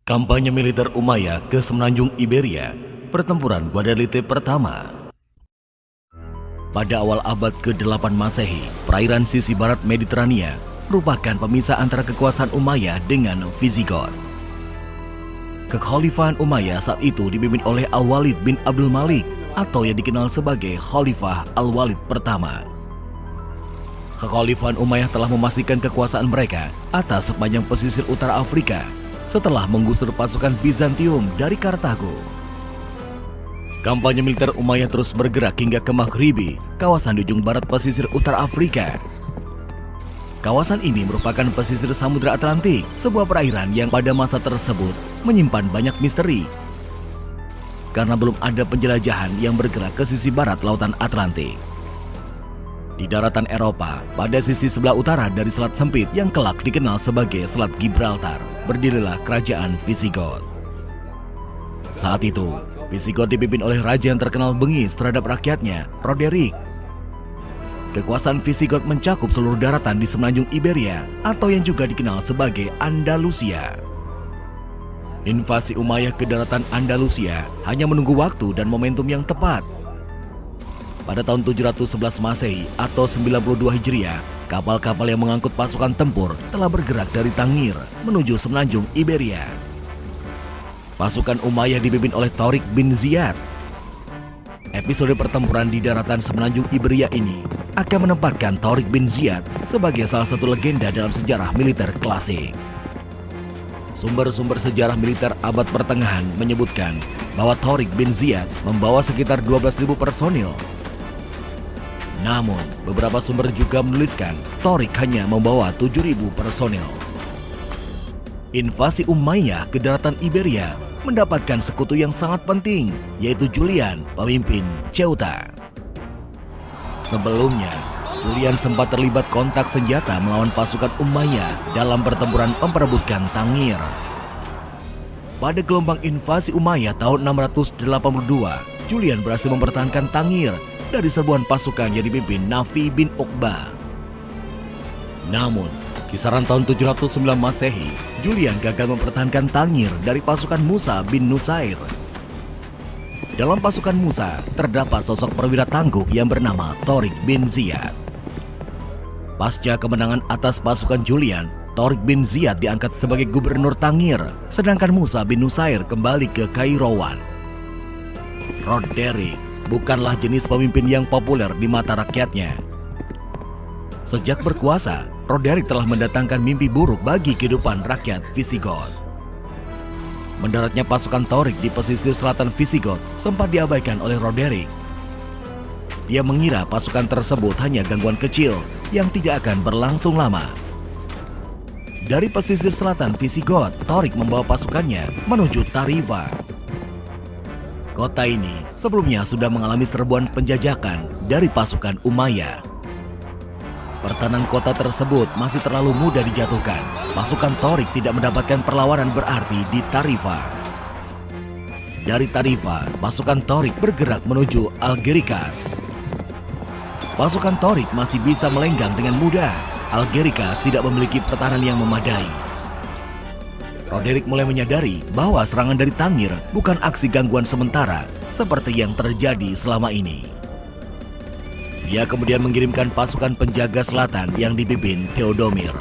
Kampanye militer Umayyah ke Semenanjung Iberia, pertempuran Guadalete pertama. Pada awal abad ke-8 Masehi, perairan sisi barat Mediterania merupakan pemisah antara kekuasaan Umayyah dengan Visigoth. Kekhalifahan Umayyah saat itu dipimpin oleh Al-Walid bin Abdul Malik atau yang dikenal sebagai Khalifah Al-Walid pertama. Kekhalifahan Umayyah telah memastikan kekuasaan mereka atas sepanjang pesisir utara Afrika setelah menggusur pasukan Bizantium dari Kartago. Kampanye militer Umayyah terus bergerak hingga ke Maghribi, kawasan di ujung barat pesisir utara Afrika. Kawasan ini merupakan pesisir Samudra Atlantik, sebuah perairan yang pada masa tersebut menyimpan banyak misteri karena belum ada penjelajahan yang bergerak ke sisi barat Lautan Atlantik. Di daratan Eropa, pada sisi sebelah utara dari Selat Sempit yang kelak dikenal sebagai Selat Gibraltar, berdirilah kerajaan Visigoth. Saat itu, Visigoth dipimpin oleh raja yang terkenal bengis terhadap rakyatnya, Roderick. Kekuasaan Visigoth mencakup seluruh daratan di Semenanjung Iberia atau yang juga dikenal sebagai Andalusia. Invasi Umayyah ke daratan Andalusia hanya menunggu waktu dan momentum yang tepat. Pada tahun 711 Masehi atau 92 Hijriah, kapal-kapal yang mengangkut pasukan tempur telah bergerak dari Tangir menuju Semenanjung Iberia. Pasukan Umayyah dipimpin oleh Tariq bin Ziyad. Episode pertempuran di daratan Semenanjung Iberia ini akan menempatkan Tariq bin Ziyad sebagai salah satu legenda dalam sejarah militer klasik. Sumber-sumber sejarah militer abad pertengahan menyebutkan bahwa Tariq bin Ziyad membawa sekitar 12.000 personil. Namun, beberapa sumber juga menuliskan Tariq hanya membawa 7.000 personil. Invasi Umayyah ke daratan Iberia mendapatkan sekutu yang sangat penting, yaitu Julian, pemimpin Ceuta. Sebelumnya, Julian sempat terlibat kontak senjata melawan pasukan Umayyah dalam pertempuran memperebutkan Tangir. Pada gelombang invasi Umayyah tahun 682, Julian berhasil mempertahankan Tangir dari serbuan pasukan yang dipimpin Nafi bin Uqbah. Namun, kisaran tahun 709 Masehi, Julian gagal mempertahankan Tangir dari pasukan Musa bin Nusair. Dalam pasukan Musa, terdapat sosok perwira tangguh yang bernama Tariq bin Ziyad. Pasca kemenangan atas pasukan Julian, Tariq bin Ziyad diangkat sebagai gubernur Tangir, sedangkan Musa bin Nusair kembali ke Kairouan. Roderick bukanlah jenis pemimpin yang populer di mata rakyatnya. Sejak berkuasa, Roderick telah mendatangkan mimpi buruk bagi kehidupan rakyat Visigoth. Mendaratnya pasukan Tariq di pesisir selatan Visigoth sempat diabaikan oleh Roderick. Dia mengira pasukan tersebut hanya gangguan kecil yang tidak akan berlangsung lama. Dari pesisir selatan Visigoth, Tariq membawa pasukannya menuju Tarifa. Kota ini sebelumnya sudah mengalami serbuan penjajakan dari pasukan Umayyah. Pertahanan kota tersebut masih terlalu mudah dijatuhkan. Pasukan Tariq tidak mendapatkan perlawanan berarti di Tarifa. Dari Tarifa, pasukan Tariq bergerak menuju Algeciras. Pasukan Tariq masih bisa melenggang dengan mudah. Algeciras tidak memiliki pertahanan yang memadai. Roderick mulai menyadari bahwa serangan dari Tangir bukan aksi gangguan sementara seperti yang terjadi selama ini. Dia kemudian mengirimkan pasukan penjaga selatan yang dipimpin Theodomir.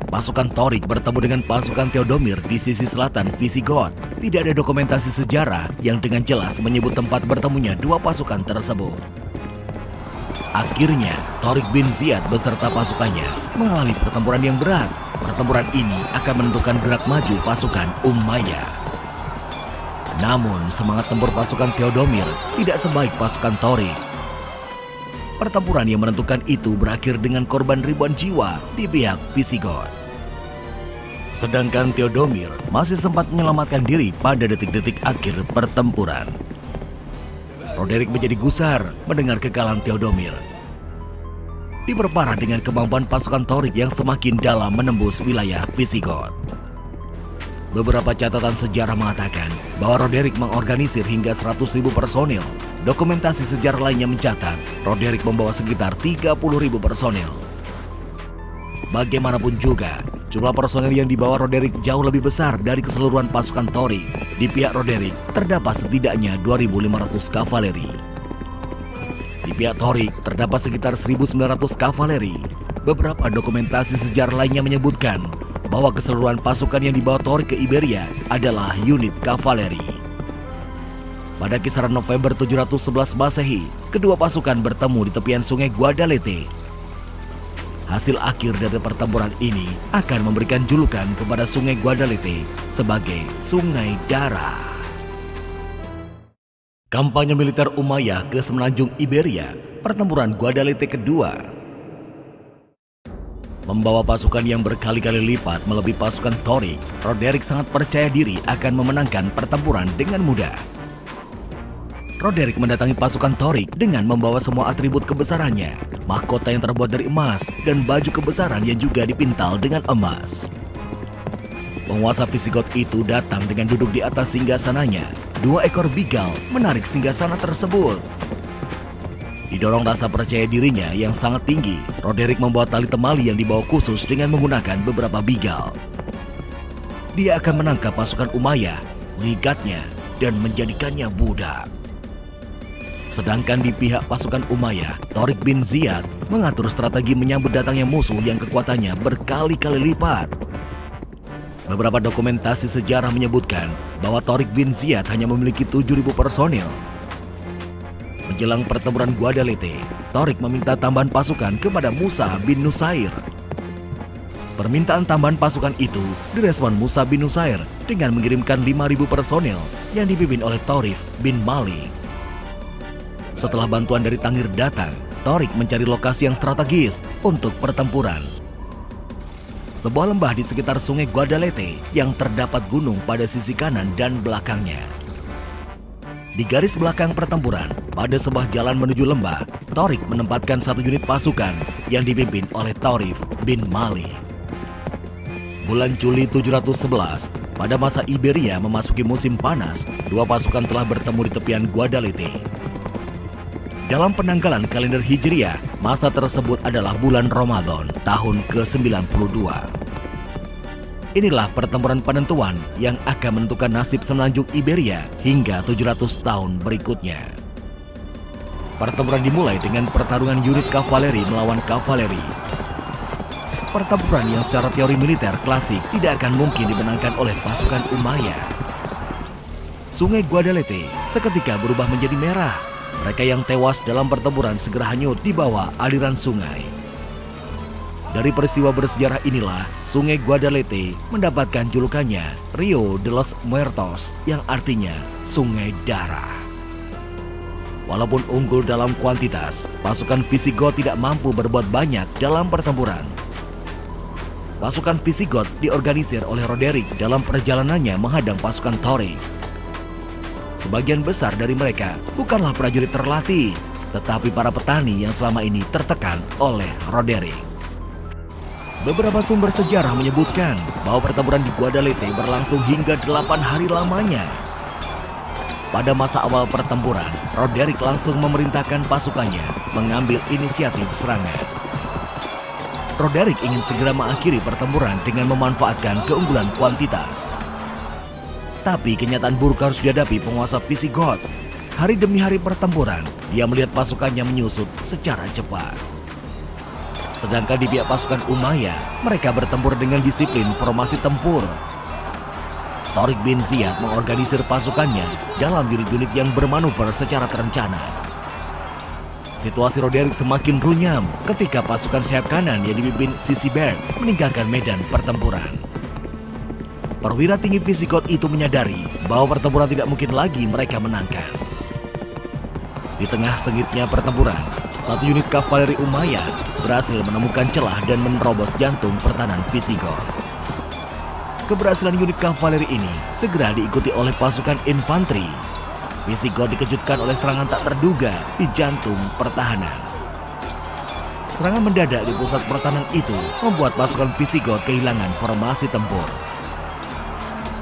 Pasukan Tariq bertemu dengan pasukan Theodomir di sisi selatan Visigoth. Tidak ada dokumentasi sejarah yang dengan jelas menyebut tempat bertemunya dua pasukan tersebut. Akhirnya, Tariq bin Ziyad beserta pasukannya mengalami pertempuran yang berat. Pertempuran ini akan menentukan gerak maju pasukan Umayyah. Namun, semangat tempur pasukan Theodomir tidak sebaik pasukan Tariq. Pertempuran yang menentukan itu berakhir dengan korban ribuan jiwa di pihak Visigoth. Sedangkan Theodomir masih sempat menyelamatkan diri pada detik-detik akhir pertempuran. Roderick menjadi gusar mendengar kekalahan Theodomir. Diperparah dengan kemampuan pasukan Tariq yang semakin dalam menembus wilayah Visigoth. Beberapa catatan sejarah mengatakan bahwa Roderick mengorganisir hingga 100.000 personil. Dokumentasi sejarah lainnya mencatat Roderick membawa sekitar 30.000 personil. Bagaimanapun juga, Jumlah personel yang dibawa Roderick jauh lebih besar dari keseluruhan pasukan Torik. Di pihak Roderick terdapat setidaknya 2.500 kavaleri. Di pihak Torik terdapat sekitar 1.900 kavaleri. Beberapa dokumentasi sejarah lainnya menyebutkan bahwa keseluruhan pasukan yang dibawa Torik ke Iberia adalah unit kavaleri. Pada kisaran November 711 Masehi, kedua pasukan bertemu di tepian sungai Guadalete. Hasil akhir dari pertempuran ini akan memberikan julukan kepada sungai Guadalete sebagai Sungai Darah. Kampanye militer Umayyah ke semenanjung Iberia, pertempuran Guadalete kedua. Membawa pasukan yang berkali-kali lipat melebihi pasukan Torik, Roderick sangat percaya diri akan memenangkan pertempuran dengan mudah. Roderick mendatangi pasukan Torik dengan membawa semua atribut kebesarannya, mahkota yang terbuat dari emas, dan baju kebesaran yang juga dipintal dengan emas. Penguasa Visigoth itu datang dengan duduk di atas singgasananya. 2 ekor bigal menarik singgasana tersebut. Didorong rasa percaya dirinya yang sangat tinggi, Roderick membawa tali temali yang dibawa khusus dengan menggunakan beberapa bigal. Dia akan menangkap pasukan Umayyah, mengikatnya, dan menjadikannya budak. Sedangkan di pihak pasukan Umayyah, Torik bin Ziyad mengatur strategi menyambut datangnya musuh yang kekuatannya berkali-kali lipat. Beberapa dokumentasi sejarah menyebutkan bahwa Torik bin Ziyad hanya memiliki 7.000 personil. Menjelang pertempuran Guadalete, Torik meminta tambahan pasukan kepada Musa bin Nusair. Permintaan tambahan pasukan itu direspon Musa bin Nusair dengan mengirimkan 5.000 personil yang dipimpin oleh Thorif bin Malik. Setelah bantuan dari Tangir datang, Torik mencari lokasi yang strategis untuk pertempuran. Sebuah lembah di sekitar sungai Guadalete yang terdapat gunung pada sisi kanan dan belakangnya. Di garis belakang pertempuran, pada sebuah jalan menuju lembah, Torik menempatkan 1 unit pasukan yang dipimpin oleh Thorif bin Malik. Bulan Juli 711, pada masa Iberia memasuki musim panas, 2 pasukan telah bertemu di tepian Guadalete. Dalam penanggalan kalender Hijriah, masa tersebut adalah bulan Ramadan tahun ke-92. Inilah pertempuran penentuan yang akan menentukan nasib semenanjung Iberia hingga 700 tahun berikutnya. Pertempuran dimulai dengan pertarungan unit kavaleri melawan kavaleri. Pertempuran yang secara teori militer klasik tidak akan mungkin dimenangkan oleh pasukan Umayyah. Sungai Guadalete seketika berubah menjadi merah. Mereka yang tewas dalam pertempuran segera hanyut di bawah aliran sungai. Dari peristiwa bersejarah inilah, Sungai Guadalete mendapatkan julukannya Rio de los Muertos, yang artinya Sungai Darah. Walaupun unggul dalam kuantitas, pasukan Visigoth tidak mampu berbuat banyak dalam pertempuran. Pasukan Visigoth diorganisir oleh Roderick dalam perjalanannya menghadang pasukan Torik. Sebagian besar dari mereka bukanlah prajurit terlatih, tetapi para petani yang selama ini tertekan oleh Roderick. Beberapa sumber sejarah menyebutkan bahwa pertempuran di Guadalete berlangsung hingga 8 hari lamanya. Pada masa awal pertempuran, Roderick langsung memerintahkan pasukannya mengambil inisiatif serangan. Roderick ingin segera mengakhiri pertempuran dengan memanfaatkan keunggulan kuantitas. Tapi kenyataan buruk harus dihadapi penguasa Visigoth. Hari demi hari pertempuran, dia melihat pasukannya menyusut secara cepat. Sedangkan di pihak pasukan Umayyah, mereka bertempur dengan disiplin formasi tempur. Torik bin Ziyad mengorganisir pasukannya dalam unit-unit yang bermanuver secara terencana. Situasi Roderick semakin runyam ketika pasukan sayap kanan yang dipimpin Sigebert meninggalkan medan pertempuran. Perwira tinggi Visigoth itu menyadari bahwa pertempuran tidak mungkin lagi mereka menangkan. Di tengah sengitnya pertempuran, 1 unit kavaleri Umayyah berhasil menemukan celah dan menerobos jantung pertahanan Visigoth. Keberhasilan unit kavaleri ini segera diikuti oleh pasukan infanteri. Visigoth dikejutkan oleh serangan tak terduga di jantung pertahanan. Serangan mendadak di pusat pertahanan itu membuat pasukan Visigoth kehilangan formasi tempur.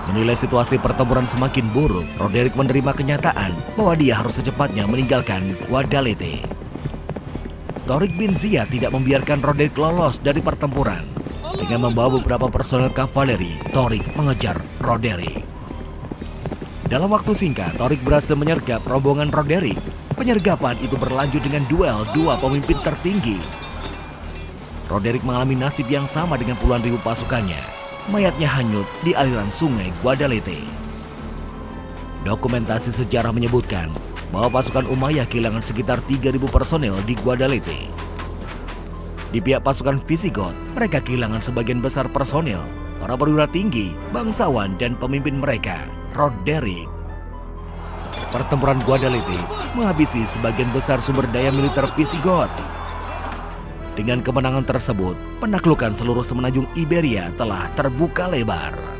Menilai situasi pertempuran semakin buruk, Roderick menerima kenyataan bahwa dia harus secepatnya meninggalkan Guadalete. Torik bin Ziyad tidak membiarkan Roderick lolos dari pertempuran. Dengan membawa beberapa personel kavaleri, Thorik mengejar Roderick. Dalam waktu singkat, Thorik berhasil menyergap rombongan Roderick. Penyergapan itu berlanjut dengan duel dua pemimpin tertinggi. Roderick mengalami nasib yang sama dengan puluhan ribu pasukannya. Mayatnya hanyut di aliran sungai Guadalete. Dokumentasi sejarah menyebutkan bahwa pasukan Umayyah kehilangan sekitar 3.000 personel di Guadalete. Di pihak pasukan Visigoth, mereka kehilangan sebagian besar personel, para perwira tinggi, bangsawan, dan pemimpin mereka, Roderick. Pertempuran Guadalete menghabisi sebagian besar sumber daya militer Visigoth. Dengan kemenangan tersebut, penaklukan seluruh semenanjung Iberia telah terbuka lebar.